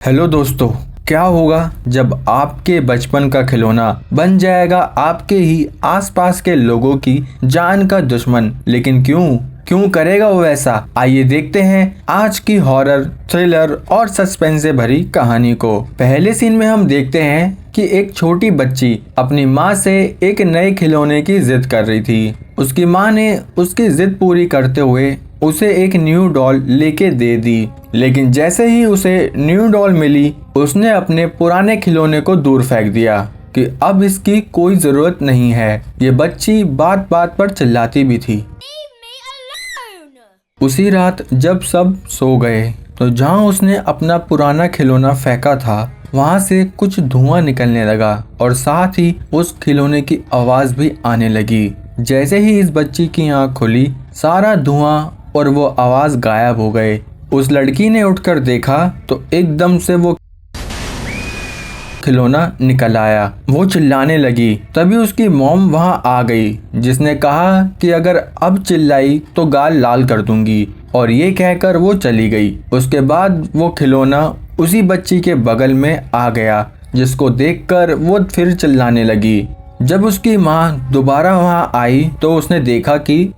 Hello दोस्तों, क्या होगा जब आपके बचपन का खिलौना बन जाएगा आपके ही आसपास के लोगों की जान का दुश्मन। लेकिन क्यों करेगा वो ऐसा? आइए देखते हैं आज की हॉरर, थ्रिलर और सस्पेंस से भरी कहानी को। पहले सीन में हम देखते हैं कि एक छोटी बच्ची अपनी माँ से एक नए खिलौने की जिद कर रही थी। उसकी माँ ने उसकी जिद पूरी करते हुए उसे एक न्यू डॉल लेके दे दी। लेकिन जैसे ही उसे न्यू डॉल मिली, उसने अपने पुराने खिलौने को दूर फेंक दिया कि अब इसकी कोई जरूरत नहीं है। ये बच्ची बात बात पर चिल्लाती भी थी। उसी रात जब सब सो गए तो जहां उसने अपना पुराना खिलौना फेंका था, वहां से कुछ धुआं निकलने लगा और साथ ही उस खिलौने की आवाज भी आने लगी। जैसे ही इस बच्ची की आंख खुली, सारा धुआं और वो आवाज गायब हो गए। उस लड़की ने उठकर देखा तो एकदम से वो खिलौना निकल आया। वो चिल्लाने लगी। तभी उसकी मॉम वहां आ गई, जिसने कहा कि अगर अब चिल्लाई तो गाल लाल कर दूंगी, और ये कहकर वो चली गई। उसके बाद वो खिलौना उसी बच्ची के बगल में आ गया, जिसको देखकर वो फिर चिल्लाने लगी। जब उसकी माँ दोबारा वहां आई तो उसने देखा कि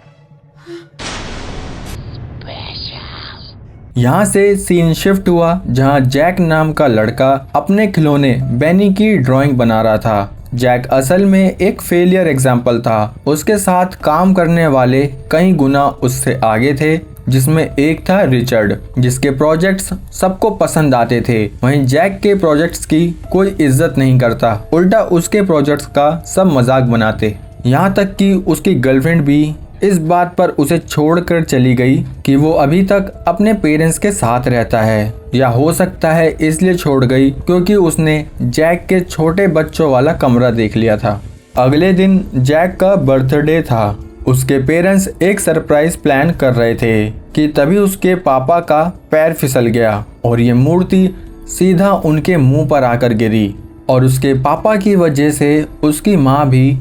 यहाँ से सीन शिफ्ट हुआ, जहाँ जैक नाम का लड़का अपने खिलौने बेनी की ड्राइंग बना रहा था। जैक असल में एक फेलियर एग्जाम्पल था। उसके साथ काम करने वाले कई गुना उससे आगे थे, जिसमें एक था रिचर्ड, जिसके प्रोजेक्ट्स सबको पसंद आते थे। वहीं जैक के प्रोजेक्ट्स की कोई इज्जत नहीं करता, उल्टा उसके प्रोजेक्ट्स का सब मजाक बनाते। यहाँ तक कि उसकी गर्लफ्रेंड भी इस बात पर उसे छोड़कर चली गई कि वो अभी तक अपने पेरेंट्स के साथ रहता है, या हो सकता है इसलिए छोड़ गई क्योंकि उसने जैक के छोटे बच्चों वाला कमरा देख लिया था। अगले दिन जैक का बर्थडे था। उसके पेरेंट्स एक सरप्राइज प्लान कर रहे थे कि तभी उसके पापा का पैर फिसल गया और ये मूर्ति सीधा उनके मुंह पर आकर गिरी, और उसके पापा की वजह से उसकी माँ भी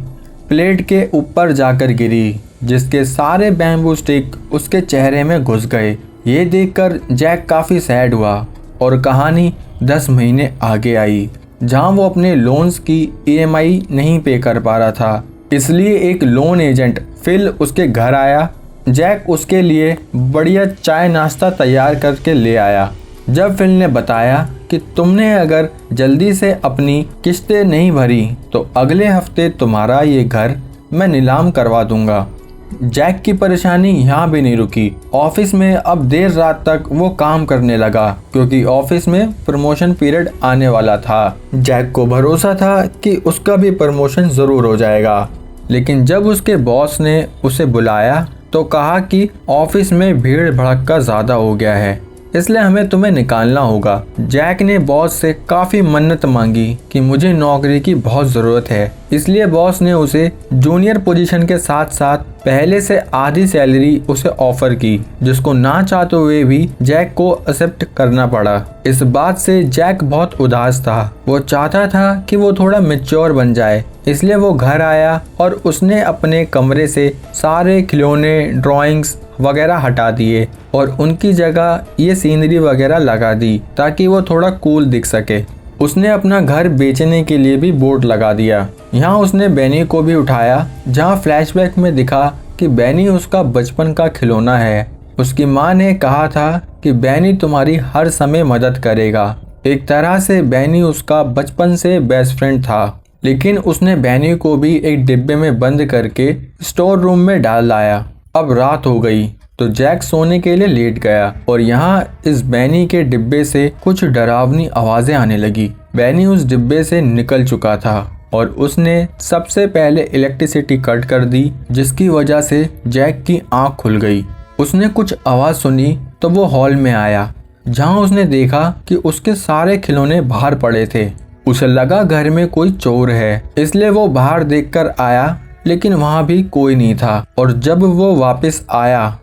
प्लेट के ऊपर जाकर गिरी, जिसके सारे बैम्बू स्टिक उसके चेहरे में घुस गए। ये देखकर जैक काफ़ी सैड हुआ और कहानी 10 महीने आगे आई, जहां वो अपने लोन्स की EMI नहीं पे कर पा रहा था। इसलिए एक लोन एजेंट फिल उसके घर आया। जैक उसके लिए बढ़िया चाय नाश्ता तैयार करके ले आया। जब फिल ने बताया कि तुमने अगर जल्दी से अपनी किस्तें नहीं भरी तो अगले हफ्ते तुम्हारा ये घर मैं नीलाम करवा दूंगा। जैक की परेशानी यहाँ भी नहीं रुकी। ऑफिस में अब देर रात तक वो काम करने लगा, क्योंकि ऑफिस में प्रमोशन पीरियड आने वाला था। जैक को भरोसा था कि उसका भी प्रमोशन जरूर हो जाएगा, लेकिन जब उसके बॉस ने उसे बुलाया तो कहा कि ऑफिस में भीड़ भड़क्का ज्यादा हो गया है, इसलिए हमें तुम्हें निकालना होगा। जैक ने बॉस से काफी मन्नत मांगी कि मुझे नौकरी की बहुत जरूरत है, इसलिए बॉस ने उसे जूनियर पोजीशन के साथ साथ पहले से आधी सैलरी उसे ऑफर की, जिसको ना चाहते हुए भी जैक को एक्सेप्ट करना पड़ा। इस बात से जैक बहुत उदास था। वो चाहता था कि वो थोड़ा मैच्योर बन जाए, इसलिए वो घर आया और उसने अपने कमरे से सारे खिलौने, ड्राइंग्स वगैरह हटा दिए और उनकी जगह ये सीनरी वगैरह लगा दी, ताकि वो थोड़ा कूल दिख सके। उसने अपना घर बेचने के लिए भी बोर्ड लगा दिया। यहाँ उसने बेनी को भी उठाया, जहाँ फ्लैशबैक में दिखा कि बेनी उसका बचपन का खिलौना है। उसकी माँ ने कहा था कि बेनी तुम्हारी हर समय मदद करेगा। एक तरह से बेनी उसका बचपन से बेस्ट फ्रेंड था, लेकिन उसने बेनी को भी एक डिब्बे में बंद करके स्टोर रूम में डाल लाया। अब रात हो गई तो जैक सोने के लिए लेट गया, और यहाँ इस बेनी के डिब्बे से कुछ डरावनी आवाजें आने लगी। बेनी उस डिब्बे से निकल चुका था और उसने सबसे पहले इलेक्ट्रिसिटी कट कर दी, जिसकी वजह से जैक की आंख खुल गई। उसने कुछ आवाज सुनी तो वो हॉल में आया, जहाँ उसने देखा कि उसके सारे खिलौने बाहर पड़े थे। उसे लगा घर में कोई चोर है, इसलिए वो बाहर देखकर आया, लेकिन वहां भी कोई नहीं था। और जब वो वापस आया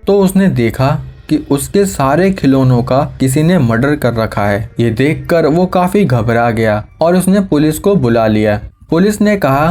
तो उसने देखा कि उसके सारे खिलौनों का किसी ने मर्डर कर रखा है। ये देखकर वो काफी घबरा गया और उसने पुलिस को बुला लिया। पुलिस ने कहा,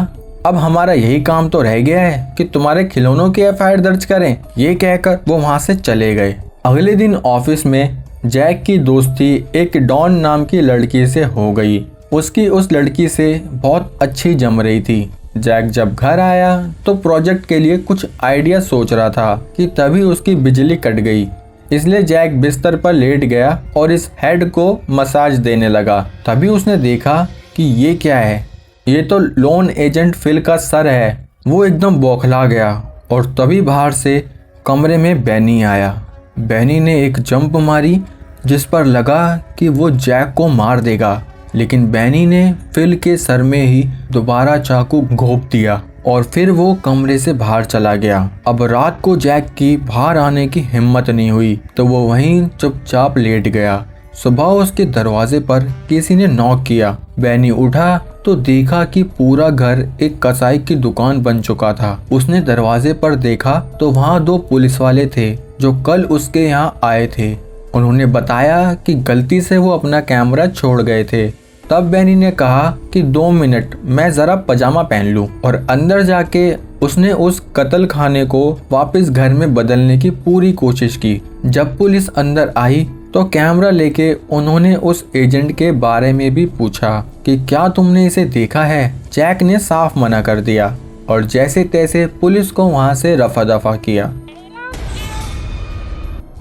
अब हमारा यही काम तो रह गया है कि तुम्हारे खिलौनों की FIR दर्ज करें। ये कहकर वो वहां से चले गए। अगले दिन ऑफिस में जैक की दोस्ती एक डॉन नाम की लड़की से हो गई। उसकी उस लड़की से बहुत अच्छी जम रही थी। जैक जब घर आया तो प्रोजेक्ट के लिए कुछ आइडिया सोच रहा था कि तभी उसकी बिजली कट गई। इसलिए जैक बिस्तर पर लेट गया और इस हेड को मसाज देने लगा। तभी उसने देखा कि ये क्या है, ये तो लोन एजेंट फिल का सर है। वो एकदम बौखला गया और तभी बाहर से कमरे में बैनी आया। बैनी ने एक जंप मारी जिस पर लगा कि वो जैक को मार देगा, लेकिन बैनी ने फिल के सर में ही दोबारा चाकू घोंप दिया और फिर वो कमरे से बाहर चला गया। अब रात को जैक की बाहर आने की हिम्मत नहीं हुई तो वो वहीं चुपचाप लेट गया। सुबह उसके दरवाजे पर किसी ने नॉक किया। बैनी उठा तो देखा कि पूरा घर एक कसाई की दुकान बन चुका था। उसने दरवाजे पर देखा तो वहाँ 2 पुलिस वाले थे जो कल उसके यहाँ आए थे। उन्होंने बताया कि गलती से वो अपना कैमरा छोड़ गए थे। तब बैनी ने कहा कि 2 मिनट मैं ज़रा पजामा पहन लूं, और अंदर जाके उसने उस कत्ल खाने को वापस घर में बदलने की पूरी कोशिश की। जब पुलिस अंदर आई तो कैमरा लेके उन्होंने उस एजेंट के बारे में भी पूछा कि क्या तुमने इसे देखा है। जैक ने साफ मना कर दिया और जैसे तैसे पुलिस को वहां से रफा दफा किया।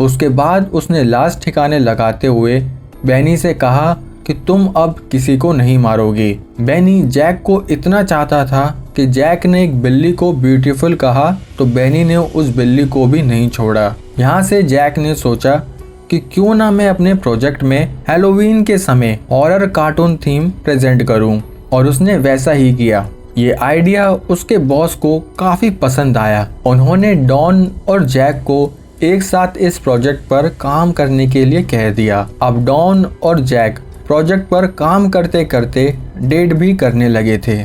उसके बाद उसने लाश ठिकाने लगाते हुए बैनी से कहा कि तुम अब किसी को नहीं मारोगे। बैनी जैक को इतना चाहता था कि जैक ने एक बिल्ली को ब्यूटीफुल कहा तो बैनी ने उस बिल्ली को भी नहीं छोड़ा। यहाँ से जैक ने सोचा कि क्यों ना मैं अपने प्रोजेक्ट में हैलोवीन के समय हॉरर कार्टून थीम प्रेजेंट करूं, और उसने वैसा ही किया। ये आइडिया उसके बॉस को काफी पसंद आया। उन्होंने डॉन और जैक को एक साथ इस प्रोजेक्ट पर काम करने के लिए कह दिया। अब डॉन और जैक प्रोजेक्ट पर काम करते करते डेट भी करने लगे थे।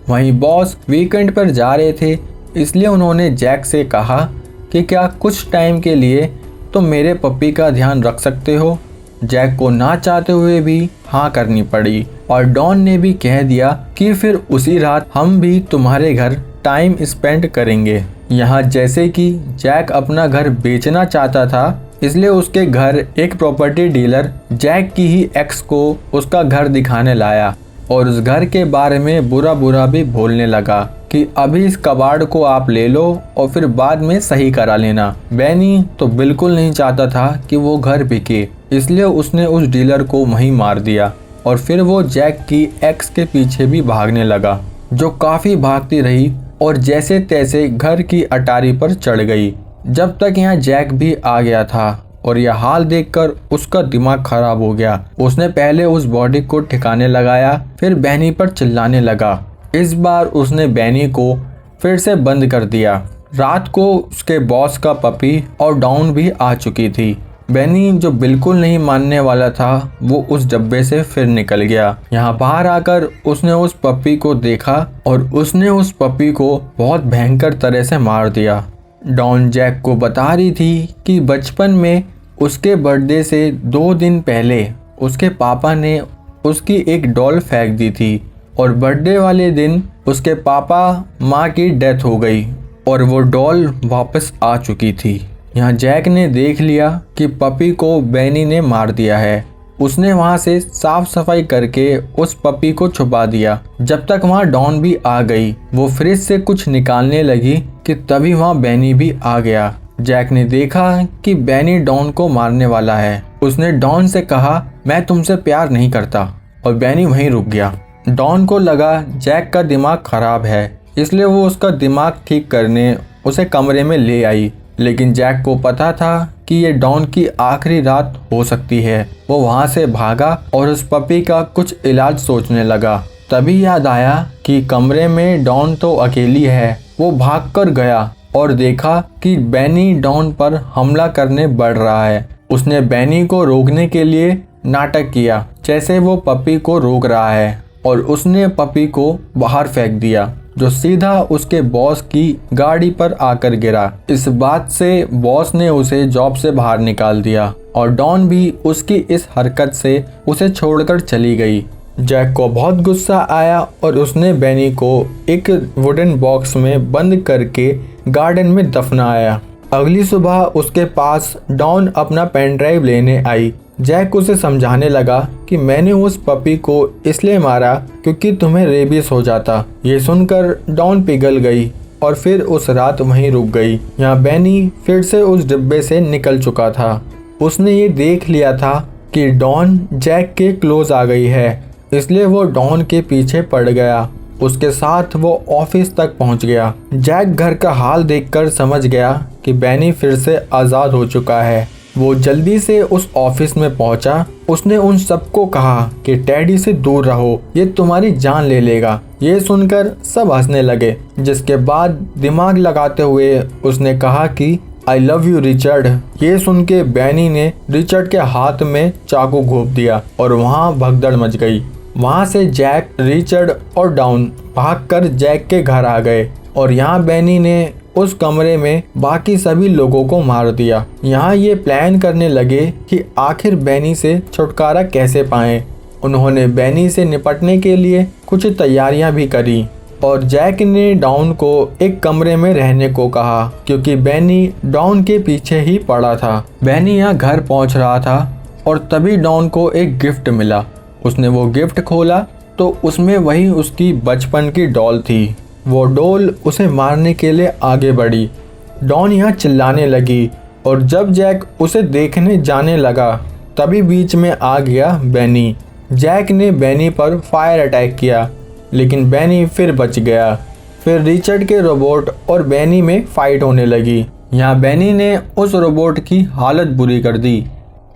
वहीं बॉस वीकेंड पर जा रहे थे, इसलिए उन्होंने जैक से कहा कि क्या कुछ टाइम के लिए तो मेरे पप्पी का ध्यान रख सकते हो। जैक को ना चाहते हुए भी हाँ करनी पड़ी और डॉन ने भी कह दिया कि फिर उसी रात हम भी तुम्हारे घर टाइम स्पेंड करेंगे। यहाँ जैसे कि जैक अपना घर बेचना चाहता था, इसलिए उसके घर एक प्रॉपर्टी डीलर जैक की ही एक्स को उसका घर दिखाने लाया और उस घर के बारे में बुरा बुरा भी बोलने लगा कि अभी इस कबाड़ को आप ले लो और फिर बाद में सही करा लेना। बैनी तो बिल्कुल नहीं चाहता था कि वो घर बिके, इसलिए उसने उस डीलर को वहीं मार दिया और फिर वो जैक की एक्स के पीछे भी भागने लगा, जो काफी भागती रही और जैसे तैसे घर की अटारी पर चढ़ गई। जब तक यहाँ जैक भी आ गया था और यह हाल देखकर उसका दिमाग खराब हो गया। उसने पहले उस बॉडी को ठिकाने लगाया, फिर बैनी पर चिल्लाने लगा। इस बार उसने बैनी को फिर से बंद कर दिया। रात को उसके बॉस का पपी और डॉन भी आ चुकी थी। बैनी जो बिल्कुल नहीं मानने वाला था, वो उस डब्बे से फिर निकल गया। यहाँ बाहर आकर उसने उस पपी को देखा और उसने उस पपी को बहुत भयंकर तरह से मार दिया। डॉन जैक को बता रही थी कि बचपन में उसके बर्थडे से 2 दिन पहले उसके पापा ने उसकी एक डॉल फेंक दी थी और बर्थडे वाले दिन उसके पापा माँ की डेथ हो गई और वो डॉल वापस आ चुकी थी। यहाँ जैक ने देख लिया कि पपी को बैनी ने मार दिया है। उसने वहाँ से साफ सफाई करके उस पपी को छुपा दिया। जब तक वहाँ डॉन भी आ गई, वो फ्रिज से कुछ निकालने लगी कि तभी वहाँ बैनी भी आ गया। जैक ने देखा कि बैनी डॉन को मारने वाला है। उसने डॉन से कहा, मैं तुमसे प्यार नहीं करता, और बैनी वहीं रुक गया। डॉन को लगा जैक का दिमाग खराब है, इसलिए वो उसका दिमाग ठीक करने उसे कमरे में ले आई। लेकिन जैक को पता था कि ये डॉन की आखिरी रात हो सकती है। वो वहाँ से भागा और उस पपी का कुछ इलाज सोचने लगा। तभी याद आया कि कमरे में डॉन तो अकेली है। वो भागकर गया और देखा कि बैनी डॉन पर हमला करने बढ़ रहा है। उसने बैनी को रोकने के लिए नाटक किया जैसे वो पपी को रोक रहा है, और उसने पपी को बाहर फेंक दिया, जो सीधा उसके बॉस की गाड़ी पर आकर गिरा। इस बात से बॉस ने उसे जॉब से बाहर निकाल दिया और डॉन भी उसकी इस हरकत से उसे छोड़कर चली गई। जैक को बहुत गुस्सा आया और उसने बैनी को एक वुडन बॉक्स में बंद करके गार्डन में दफनाया। अगली सुबह उसके पास डॉन अपना पेन ड्राइव लेने आई जैक उसे समझाने लगा कि मैंने उस पपी को इसलिए मारा क्योंकि तुम्हें रेबीज हो जाता। ये सुनकर डॉन पिघल गई और फिर उस रात वहीं रुक गई। यहाँ बेनी फिर से उस डिब्बे से निकल चुका था। उसने ये देख लिया था कि डॉन जैक के क्लोज आ गई है, इसलिए वो डॉन के पीछे पड़ गया। उसके साथ वो ऑफिस तक पहुंच गया। जैक घर का हाल देखकर समझ गया कि बेनी फिर से आज़ाद हो चुका है। वो जल्दी से उस ऑफिस में पहुंचा। उसने उन सबको कहा कि टेडी से दूर रहो, ये तुम्हारी जान ले लेगा। ये सुनकर सब हंसने लगे, जिसके बाद दिमाग लगाते हुए उसने कहा कि आई लव यू रिचर्ड। ये सुन के बेनी ने रिचर्ड के हाथ में चाकू घोंप दिया और वहाँ भगदड़ मच गई। वहाँ से जैक, रिचर्ड और डॉन भागकर जैक के घर आ गए और यहाँ बेनी ने उस कमरे में बाकी सभी लोगों को मार दिया। यहाँ ये प्लान करने लगे कि आखिर बेनी से छुटकारा कैसे पाएं। उन्होंने बेनी से निपटने के लिए कुछ तैयारियां भी करी और जैक ने डॉन को एक कमरे में रहने को कहा क्योंकि बेनी डॉन के पीछे ही पड़ा था। बेनी यहाँ घर पहुँच रहा था और तभी डॉन को एक गिफ्ट मिला। उसने वो गिफ्ट खोला तो उसमें वही उसकी बचपन की डॉल थी। वो डॉल उसे मारने के लिए आगे बढ़ी। डॉन यहाँ चिल्लाने लगी और जब जैक उसे देखने जाने लगा तभी बीच में आ गया बेनी। जैक ने बेनी पर फायर अटैक किया लेकिन बेनी फिर बच गया। फिर रिचर्ड के रोबोट और बेनी में फाइट होने लगी। यहाँ बेनी ने उस रोबोट की हालत बुरी कर दी।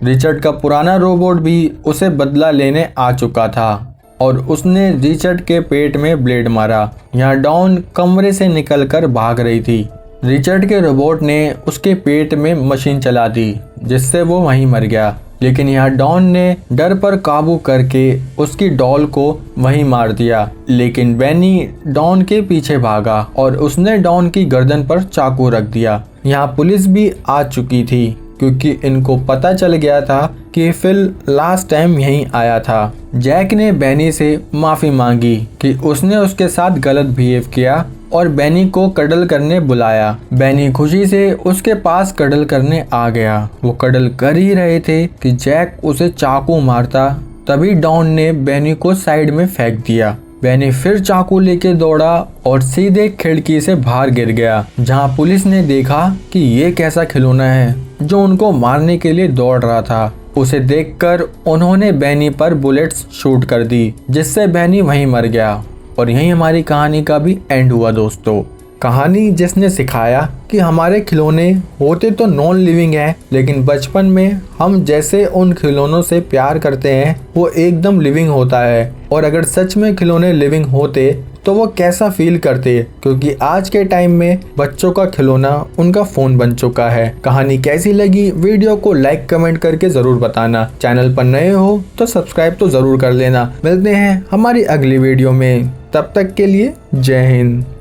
रिचर्ड का पुराना रोबोट भी उसे बदला लेने आ चुका था और उसने रिचर्ड के पेट में ब्लेड मारा। यहाँ डॉन कमरे से निकलकर भाग रही थी। रिचर्ड के रोबोट ने उसके पेट में मशीन चला दी जिससे वो वहीं मर गया। लेकिन यहाँ डॉन ने डर पर काबू करके उसकी डॉल को वहीं मार दिया। लेकिन बेनी डॉन के पीछे भागा और उसने डॉन की गर्दन पर चाकू रख दिया। यहाँ पुलिस भी आ चुकी थी क्योंकि इनको पता चल गया था कि फिल लास्ट टाइम यहीं आया था। जैक ने बेनी से माफ़ी मांगी कि उसने उसके साथ गलत बिहेव किया और बेनी को कडल करने बुलाया। बेनी खुशी से उसके पास कडल करने आ गया। वो कडल कर ही रहे थे कि जैक उसे चाकू मारता, तभी डॉन ने बेनी को साइड में फेंक दिया। बेनी फिर चाकू लेके दौड़ा और सीधे खिड़की से बाहर गिर गया, जहां पुलिस ने देखा कि ये कैसा खिलौना है जो उनको मारने के लिए दौड़ रहा था। उसे देखकर उन्होंने बेनी पर बुलेट्स शूट कर दी जिससे बेनी वहीं मर गया। और यहीं हमारी कहानी का भी एंड हुआ दोस्तों। कहानी जिसने सिखाया कि हमारे खिलौने होते तो नॉन लिविंग हैं, लेकिन बचपन में हम जैसे उन खिलौनों से प्यार करते हैं वो एकदम लिविंग होता है। और अगर सच में खिलौने लिविंग होते तो वो कैसा फील करते, क्योंकि आज के टाइम में बच्चों का खिलौना उनका फ़ोन बन चुका है। कहानी कैसी लगी वीडियो को लाइक कमेंट करके ज़रूर बताना। चैनल पर नए हो तो सब्सक्राइब तो ज़रूर कर लेना। मिलते हैं हमारी अगली वीडियो में, तब तक के लिए जय हिंद।